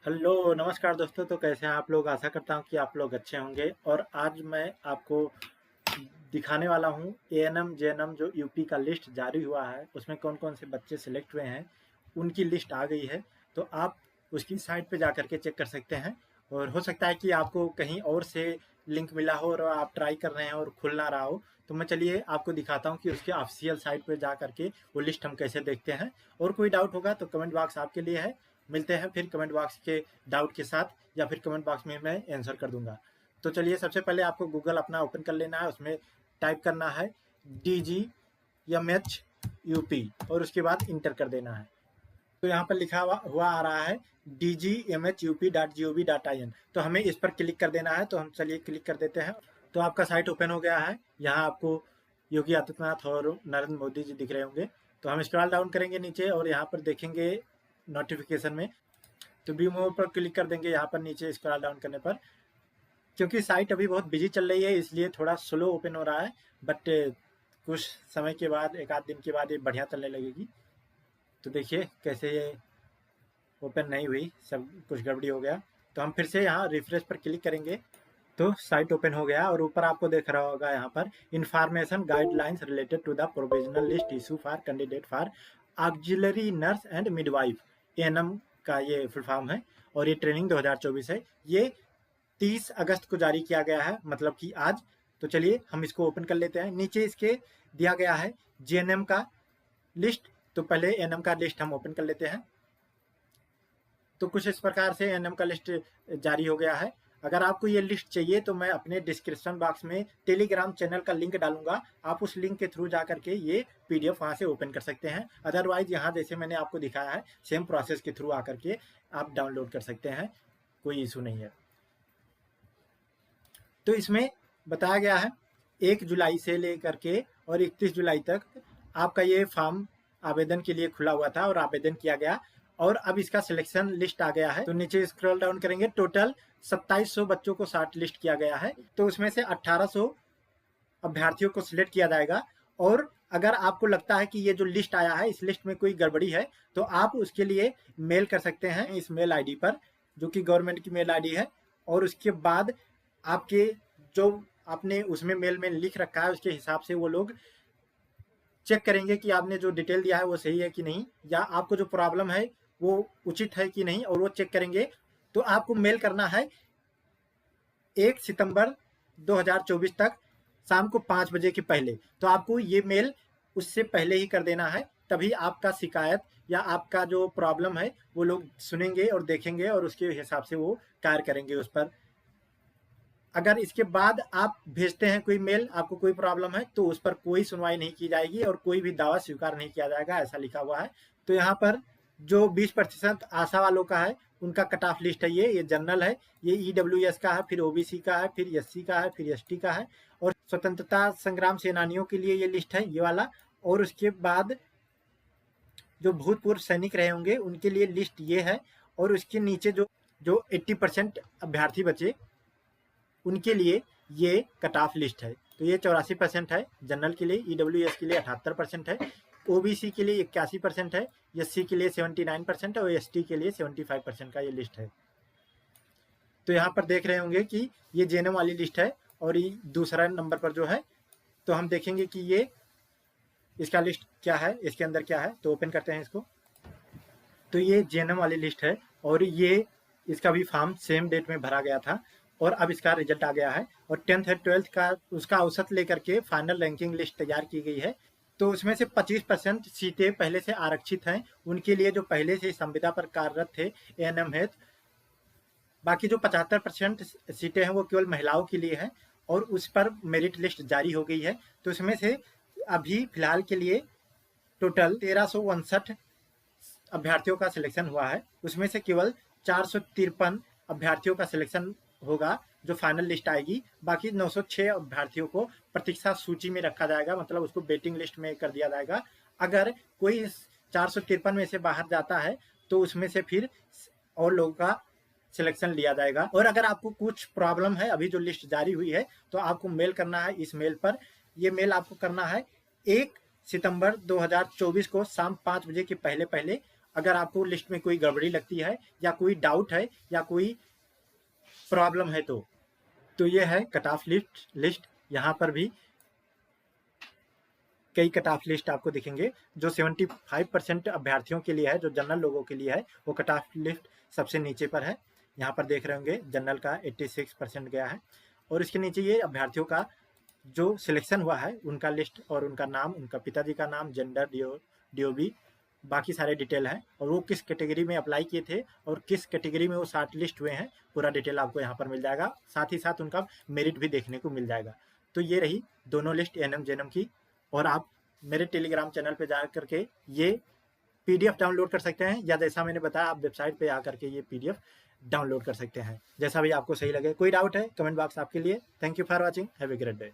Hello नमस्कार दोस्तों। तो कैसे हैं आप लोग? आशा करता हूं कि आप लोग अच्छे होंगे। और आज मैं आपको दिखाने वाला हूं एएनएम जेएनएम जो यूपी का लिस्ट जारी हुआ है, उसमें कौन कौन से बच्चे सिलेक्ट हुए हैं, उनकी लिस्ट आ गई है। तो आप उसकी साइट पे जा करके चेक कर सकते हैं। और हो सकता है कि आपको कहीं और से लिंक मिला हो और आप ट्राई कर रहे हैं और खुल ना रहा हो। तो मैं चलिए आपको दिखाता हूँ कि उसके ऑफिशियल साइट पे जा करके वो लिस्ट हम कैसे देखते हैं। और कोई डाउट होगा तो कमेंट बॉक्स आपके लिए है। मिलते हैं फिर कमेंट बॉक्स के डाउट के साथ, या फिर कमेंट बॉक्स में मैं आंसर कर दूंगा। तो चलिए सबसे पहले आपको गूगल अपना ओपन कर लेना है। उसमें टाइप करना है DGMH यूपी और उसके बाद इंटर कर देना है। तो यहाँ पर लिखा हुआ आ रहा है DGMHUP.gov.in। तो हमें इस पर क्लिक कर देना है। तो हम चलिए क्लिक कर देते हैं। तो आपका साइट ओपन हो गया है। यहाँ आपको योगी आदित्यनाथ और नरेंद्र मोदी जी दिख रहे होंगे। तो हम स्क्रॉल डाउन करेंगे नीचे और यहाँ पर देखेंगे नोटिफिकेशन में, तो व्यू मोर पर क्लिक कर देंगे। यहाँ पर नीचे स्क्रॉल डाउन करने पर, क्योंकि साइट अभी बहुत बिजी चल रही है इसलिए थोड़ा स्लो ओपन हो रहा है, बट कुछ समय के बाद, एक आध दिन के बाद ये बढ़िया चलने लगेगी। तो देखिए कैसे ये ओपन नहीं हुई, सब कुछ गड़बड़ी हो गया। तो हम फिर से यहाँ रिफ्रेश पर क्लिक करेंगे तो साइट ओपन हो गया। और ऊपर आपको देख रहा होगा यहाँ पर information guidelines related to the provisional list issue for candidate for auxiliary nurse and midwife, ANM का ये फुल फॉर्म है। और ये ट्रेनिंग 2024 है। ये 30 अगस्त को जारी किया गया है, मतलब कि आज। तो चलिए हम इसको ओपन कर लेते हैं। नीचे इसके दिया गया है जेएनएम का लिस्ट। तो पहले एएनएम का लिस्ट हम ओपन कर लेते हैं। तो कुछ इस प्रकार से एएनएम का लिस्ट जारी हो गया है। अगर आपको ये लिस्ट चाहिए तो मैं अपने डिस्क्रिप्शन बॉक्स में टेलीग्राम चैनल का लिंक डालूंगा। आप उस लिंक के थ्रू जा करके ये पीडीएफ वहां से ओपन कर सकते हैं। अदरवाइज यहाँ जैसे मैंने आपको दिखाया है सेम प्रोसेस के थ्रू आकर के आप डाउनलोड कर सकते हैं, कोई इशू नहीं है। तो इसमें बताया गया है 1 जुलाई से लेकर के और 31 जुलाई तक आपका ये फॉर्म आवेदन के लिए खुला हुआ था और आवेदन किया गया। और अब इसका सिलेक्शन लिस्ट आ गया है। तो नीचे स्क्रॉल डाउन करेंगे, टोटल 2700 बच्चों को शॉर्ट लिस्ट किया गया है। तो उसमें से 1800 अभ्यर्थियों को सिलेक्ट किया जाएगा। और अगर आपको लगता है कि ये जो लिस्ट आया है इस लिस्ट में कोई गड़बड़ी है तो आप उसके लिए मेल कर सकते हैं इस मेल आईडी पर, जो कि गवर्नमेंट की मेल आईडी है। और उसके बाद आपके जो आपने उसमें मेल में लिख रखा है उसके हिसाब से वो लोग चेक करेंगे कि आपने जो डिटेल दिया है वो सही है कि नहीं, या आपको जो प्रॉब्लम है वो उचित है कि नहीं, और वो चेक करेंगे। तो आपको मेल करना है 1 सितंबर 2024 तक शाम को 5 बजे के पहले। तो आपको ये मेल उससे पहले ही कर देना है, तभी आपका शिकायत या आपका जो प्रॉब्लम है वो लोग सुनेंगे और देखेंगे और उसके हिसाब से वो कार्य करेंगे उस पर। अगर इसके बाद आप भेजते हैं कोई मेल, आपको कोई प्रॉब्लम है, तो उस पर कोई सुनवाई नहीं की जाएगी और कोई भी दावा स्वीकार नहीं किया जाएगा, ऐसा लिखा हुआ है। तो यहाँ पर जो 20% आशा वालों का है उनका कट ऑफ लिस्ट है, ये जनरल है, ये ईडब्ल्यूएस का है, फिर ओबीसी का है, फिर एससी का है, फिर एसटी का है। और स्वतंत्रता संग्राम सेनानियों के लिए ये लिस्ट है, ये वाला। और उसके बाद जो भूतपूर्व सैनिक रहे होंगे उनके लिए लिस्ट ये है। और उसके नीचे जो जो 80% अभ्यर्थी बचे उनके लिए ये कट ऑफ लिस्ट है। तो ये 84% है जनरल के लिए, ईडब्ल्यूएस के लिए 78% है, ओबीसी के लिए 81% है, एससी के लिए 79% है और एसटी के लिए 75% का ये लिस्ट है। तो यहाँ पर देख रहे होंगे कि ये जेएनएम वाली लिस्ट है। और ये दूसरा नंबर पर जो है, तो हम देखेंगे कि ये इसका लिस्ट क्या है, इसके अंदर क्या है। तो ओपन करते हैं इसको। तो ये जेएनएम वाली लिस्ट है और ये इसका भी फॉर्म सेम डेट में भरा गया था और अब इसका रिजल्ट आ गया है। और 10th और 12th का उसका औसत लेकर के फाइनल रैंकिंग लिस्ट तैयार की गई है। तो उसमें से 25% सीटें पहले से आरक्षित हैं उनके लिए जो पहले से संविदा पर कार्यरत थे एएनएम हेतु। बाकी जो 75% सीटें हैं वो केवल महिलाओं के लिए हैं और उस पर मेरिट लिस्ट जारी हो गई है। तो उसमें से अभी फिलहाल के लिए टोटल 1359 अभ्यर्थियों का सिलेक्शन हुआ है। उसमें से केवल 453 अभ्यर्थियों का सिलेक्शन होगा जो फाइनल लिस्ट आएगी। बाकी 906 अभ्यर्थियों को प्रतीक्षा सूची में रखा जाएगा, मतलब उसको वेटिंग लिस्ट में कर दिया जाएगा। अगर कोई इस 453 में से बाहर जाता है तो उसमें से फिर और लोगों का सिलेक्शन लिया जाएगा। और अगर आपको कुछ प्रॉब्लम है, अभी जो लिस्ट जारी हुई है, तो आपको मेल करना है इस मेल पर। ये मेल आपको करना है 1 सितंबर 2024 को शाम 5 बजे के पहले पहले। अगर आपको लिस्ट में कोई गड़बड़ी लगती है या कोई डाउट है या कोई प्रॉब्लम है तो ये है कट ऑफ लिस्ट। यहाँ पर भी कई कट ऑफ लिस्ट आपको दिखेंगे। जो 75% अभ्यर्थियों के लिए है, जो जनरल लोगों के लिए है, वो कट ऑफ लिस्ट सबसे नीचे पर है। यहाँ पर देख रहे होंगे जनरल का 86% गया है। और इसके नीचे ये अभ्यर्थियों का जो सिलेक्शन हुआ है उनका लिस्ट और उनका नाम, उनका पिताजी का नाम, जेंडर, DOB, बाकी सारे डिटेल हैं और वो किस कैटेगरी में अप्लाई किए थे और किस कैटेगरी में वो शॉर्ट लिस्ट हुए हैं, पूरा डिटेल आपको यहाँ पर मिल जाएगा। साथ ही साथ उनका मेरिट भी देखने को मिल जाएगा। तो ये रही दोनों लिस्ट एएनएम जेएनएम की। और आप मेरे टेलीग्राम चैनल पे जा करके ये PDF डाउनलोड कर सकते हैं, या जैसा मैंने बताया आप वेबसाइट पे आकर के ये PDF डाउनलोड कर सकते हैं। जैसा भी आपको सही लगे। कोई डाउट है कमेंट बॉक्स आपके लिए। Thank you for watching, have a great day.